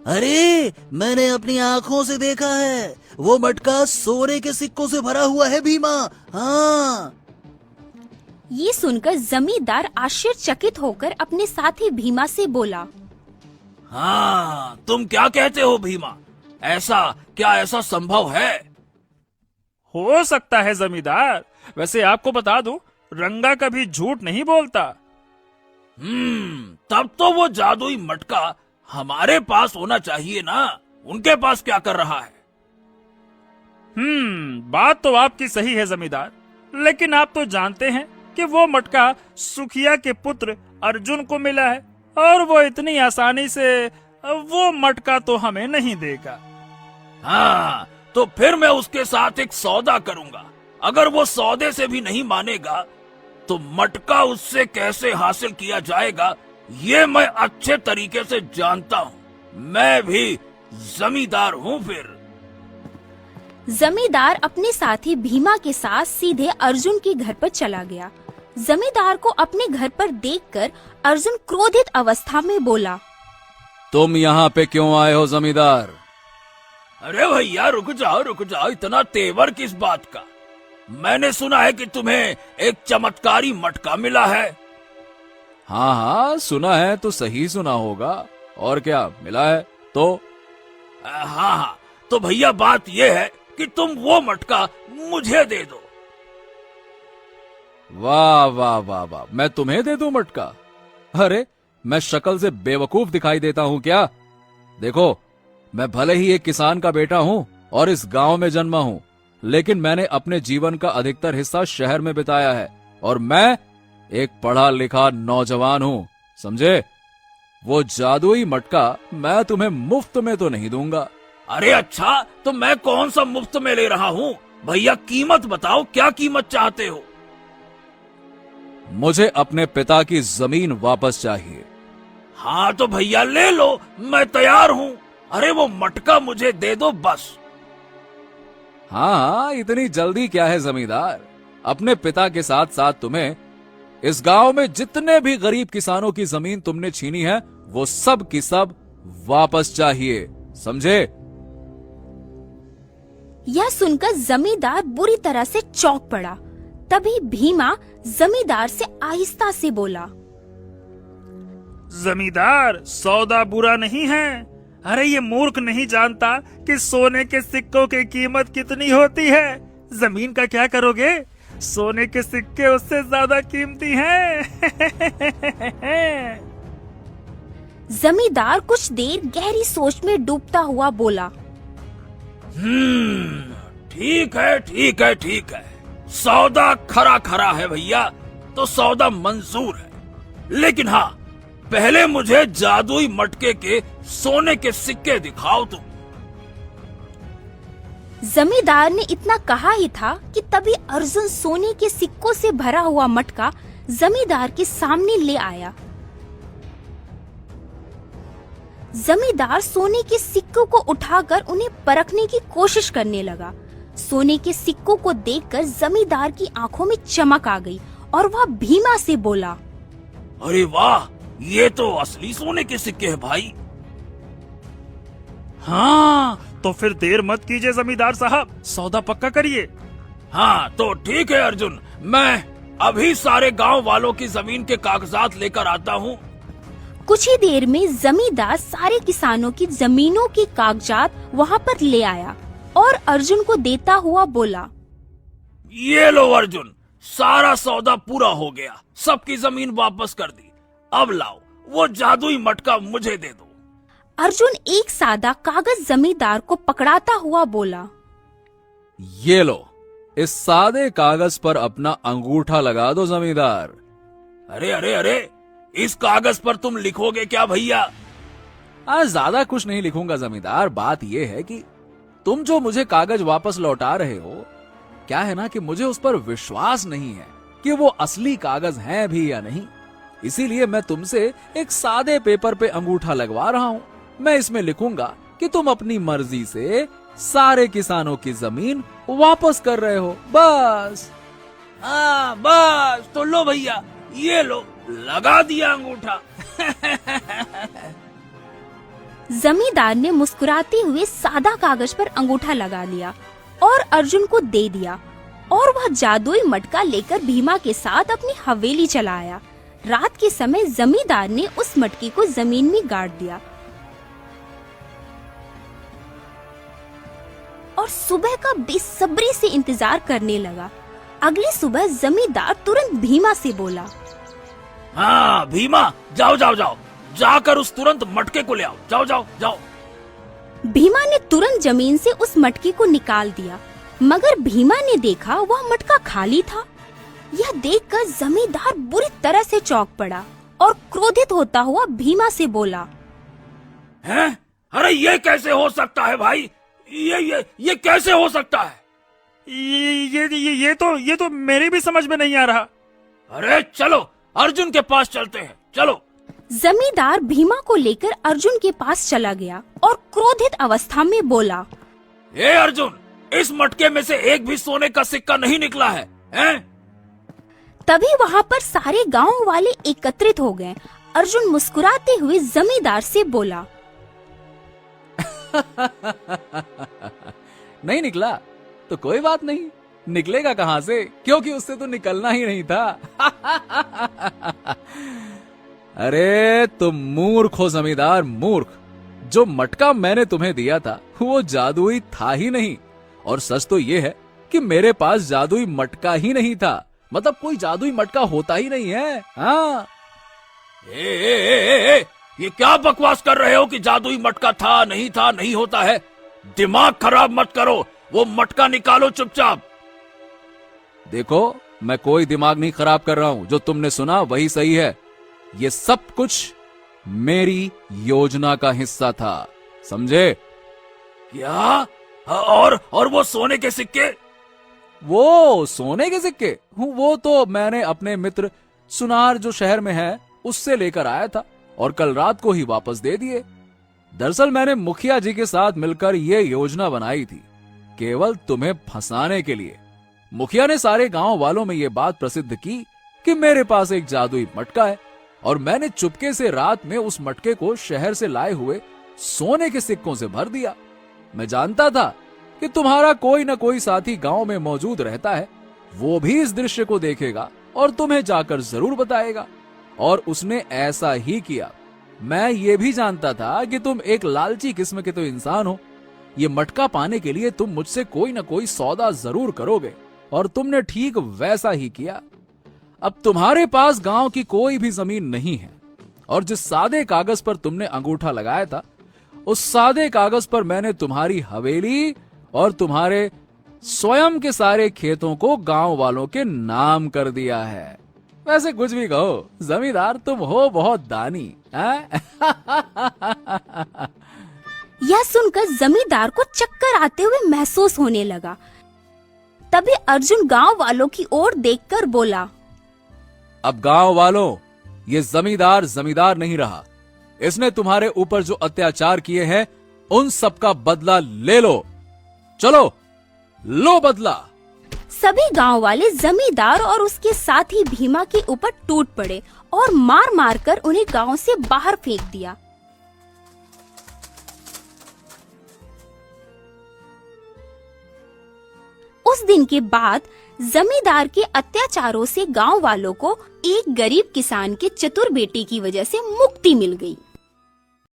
अरे मैंने अपनी आंखों से देखा है, वो मटका सोने के सिक्कों से भरा हुआ है भीमा। हाँ। ये सुनकर जमींदार आश्चर्यचकित होकर अपने साथी भीमा से बोला, हाँ, तुम क्या कहते हो भीमा? ऐसा संभव है? हो सकता है जमींदार। वैसे आपको बता दूं, रंगा कभी झूठ नहीं बोलता। तब तो वो जादुई मटका हमारे पास होना चाहिए ना। उनके पास क्या कर रहा है? बात तो आपकी सही है जमींदार, लेकिन आप तो जानते हैं कि वो मटका सुखिया के पुत्र अर्जुन को मिला है और वो इतनी आसानी से वो मटका तो हमें नहीं देगा। हाँ, तो फिर मैं उसके साथ एक सौदा करूंगा। अगर वो सौदे से भी नहीं मानेगा तो मटका उससे कैसे हासिल किया जाएगा ये मैं अच्छे तरीके से जानता हूँ। मैं भी जमींदार हूँ। फिर जमींदार अपने साथी भीमा के साथ सीधे अर्जुन के घर पर चला गया। जमींदार को अपने घर पर देखकर अर्जुन क्रोधित अवस्था में बोला, तुम यहाँ पे क्यों आए हो जमींदार? अरे भैया रुक जाओ, इतना तेवर किस बात का? मैंने सुना है कि तुम्हें एक चमत्कारी मटका मिला है। हाँ हाँ, सुना है तो सही सुना होगा। और क्या मिला है तो? हाँ, तो भैया बात यह है कि तुम वो मटका मुझे दे दो। वाह वाह वाह वाह, मैं तुम्हें दे दूं मटका? अरे मैं शक्ल से बेवकूफ दिखाई देता हूँ क्या? देखो, मैं भले ही एक किसान का बेटा हूँ और इस गांव में जन्मा हूँ, लेकिन मैंने अपने जीवन का अधिकतर हिस्सा शहर में बिताया है और मैं एक पढ़ा लिखा नौजवान हूँ, समझे? वो जादुई मटका मैं तुम्हें मुफ्त में तो नहीं दूंगा। अरे अच्छा, तो मैं कौन सा मुफ्त में ले रहा हूँ? भैया कीमत बताओ, क्या कीमत चाहते हो? मुझे अपने पिता की जमीन वापस चाहिए। हाँ तो भैया ले लो, मैं तैयार हूँ। अरे वो मटका मुझे दे दो बस। हाँ हाँ, इतनी जल्दी क्या है जमींदार? अपने पिता के साथ साथ तुम्हें इस गांव में जितने भी गरीब किसानों की जमीन तुमने छीनी है वो सब की सब वापस चाहिए, समझे? यह सुनकर जमींदार बुरी तरह से चौंक पड़ा। तभी भीमा जमींदार से आहिस्ता से बोला, जमींदार, सौदा बुरा नहीं है। अरे ये मूर्ख नहीं जानता कि सोने के सिक्कों की कीमत कितनी होती है। जमीन का क्या करोगे? सोने के सिक्के उससे ज्यादा कीमती हैं। जमींदार कुछ देर गहरी सोच में डूबता हुआ बोला, ठीक है। सौदा खरा है भैया, तो सौदा मंजूर है। लेकिन हाँ, पहले मुझे जादुई मटके के सोने के सिक्के दिखाओ तुम। जमींदार ने इतना कहा ही था कि तभी अर्जुन सोने के सिक्कों से भरा हुआ मटका जमींदार के सामने ले आया। जमींदार सोने के सिक्कों को उठाकर उन्हें परखने की कोशिश करने लगा। सोने के सिक्कों को देखकर जमींदार की आंखों में चमक आ गई और वह भीमा से बोला, अरे वाह, ये तो असली सोने के सिक्के हैं भाई। हाँ, तो फिर देर मत कीजिए जमींदार साहब, सौदा पक्का करिए। हाँ तो ठीक है अर्जुन, मैं अभी सारे गांव वालों की जमीन के कागजात लेकर आता हूँ। कुछ ही देर में जमींदार सारे किसानों की जमीनों के कागजात वहाँ पर ले आया और अर्जुन को देता हुआ बोला, ये लो अर्जुन, सारा सौदा पूरा हो गया, सबकी जमीन वापस कर दी। अब लाओ वो जादुई मटका मुझे दे दो। अर्जुन एक सादा कागज जमींदार को पकड़ाता हुआ बोला, ये लो, इस सादे कागज पर अपना अंगूठा लगा दो जमींदार। अरे, इस कागज पर तुम लिखोगे क्या भैया? ज्यादा कुछ नहीं लिखूंगा जमींदार। बात यह है कि तुम जो मुझे कागज वापस लौटा रहे हो, क्या है ना कि मुझे उस पर विश्वास नहीं है कि वो असली कागज हैं भी या नहीं। इसीलिए मैं तुमसे एक सादे पेपर पे अंगूठा लगवा रहा हूँ। मैं इसमें लिखूंगा कि तुम अपनी मर्जी से सारे किसानों की जमीन वापस कर रहे हो, बस। हाँ बस, तो लो भैया, ये लो, लगा दिया अंगूठा। जमींदार ने मुस्कुराते हुए सादा कागज पर अंगूठा लगा लिया और अर्जुन को दे दिया और वह जादुई मटका लेकर भीमा के साथ अपनी हवेली चला आया। रात के समय जमींदार ने उस मटके को जमीन में गाड़ दिया और सुबह का बेसब्री से इंतजार करने लगा। अगली सुबह जमींदार तुरंत भीमा से बोला, हाँ भीमा, जाओ जाओ जाओ, जाकर उस तुरंत मटके को ले आओ, जाओ जाओ जाओ। भीमा ने तुरंत जमीन से उस मटके को निकाल दिया, मगर भीमा ने देखा वह मटका खाली था। यह देखकर जमींदार बुरी तरह से चौंक पड़ा और क्रोधित होता हुआ भीमा से बोला, हैं? अरे ये कैसे हो सकता है भाई? ये कैसे हो सकता है? ये तो मेरे भी समझ में नहीं आ रहा। अरे चलो अर्जुन के पास चलते हैं, चलो। जमींदार भीमा को लेकर अर्जुन के पास चला गया और क्रोधित अवस्था में बोला, ए अर्जुन, इस मटके में से एक भी सोने का सिक्का नहीं निकला है, हैं? तभी वहाँ पर सारे गांव वाले एकत्रित हो गए। अर्जुन मुस्कुराते हुए जमींदार से बोला, नहीं निकला तो कोई बात नहीं, निकलेगा कहाँ से, क्योंकि उससे तो निकलना ही नहीं था। अरे तुम मूर्ख हो जमींदार, मूर्ख। जो मटका मैंने तुम्हें दिया था वो जादुई था ही नहीं, और सच तो ये है कि मेरे पास जादुई मटका ही नहीं था। मतलब कोई जादुई मटका होता ही नहीं है। हाँ, ये क्या बकवास कर रहे हो कि जादुई मटका था, नहीं होता है? दिमाग खराब मत करो, वो मटका निकालो चुपचाप। देखो, मैं कोई दिमाग नहीं खराब कर रहा हूं, जो तुमने सुना वही सही है। ये सब कुछ मेरी योजना का हिस्सा था, समझे? क्या? और वो सोने के सिक्के? वो सोने के सिक्के? वो तो मैंने अपने मित्र सुनार जो शहर में है उससे लेकर आया था और कल रात को ही वापस दे दिए। दरअसल मैंने मुखिया जी के साथ मिलकर ये योजना बनाई थी, केवल तुम्हें फंसाने के लिए। मुखिया ने सारे गांव वालों में ये बात प्रसिद्ध की कि मेरे पास एक जादुई मटका है, और मैंने चुपके से रात में उस मटके को शहर से लाए हुए सोने के सिक्कों से भर दिया। मैं जानता था कि तुम्हारा कोई न कोई साथी गांव में मौजूद रहता है, वो भी इस दृश्य को देखेगा और तुम्हें जाकर जरूर बताएगा, और उसने ऐसा ही किया। मैं ये भी जानता था कि तुम एक लालची किस्म के तो इंसान हो। ये मटका पाने के लिए तुम मुझसे कोई न कोई सौदा जरूर करोगे, और तुमने ठीक वैसा ही किया। अब तुम्हारे पास गांव की कोई भी जमीन नहीं है, और जिस सादे कागज पर तुमने अंगूठा लगाया था, उस सादे कागज पर मैंने तुम्हारी हवेली और तुम्हारे स्वयं के सारे खेतों को गांव वालों के नाम कर दिया है। वैसे कुछ भी कहो जमींदार, तुम हो बहुत दानी। यह सुनकर जमींदार को चक्कर आते हुए महसूस होने लगा। तभी अर्जुन गांव वालों की ओर देखकर बोला, अब गांव वालों, ये जमींदार जमींदार नहीं रहा। इसने तुम्हारे ऊपर जो अत्याचार किए हैं उन सब का बदला ले लो। चलो लो बदला। सभी गांव वाले जमींदार और उसके साथी भीमा के ऊपर टूट पड़े और मार मार कर उन्हें गांव से बाहर फेंक दिया। उस दिन के बाद जमींदार के अत्याचारों से गांव वालों को एक गरीब किसान के चतुर बेटे की वजह से मुक्ति मिल गई।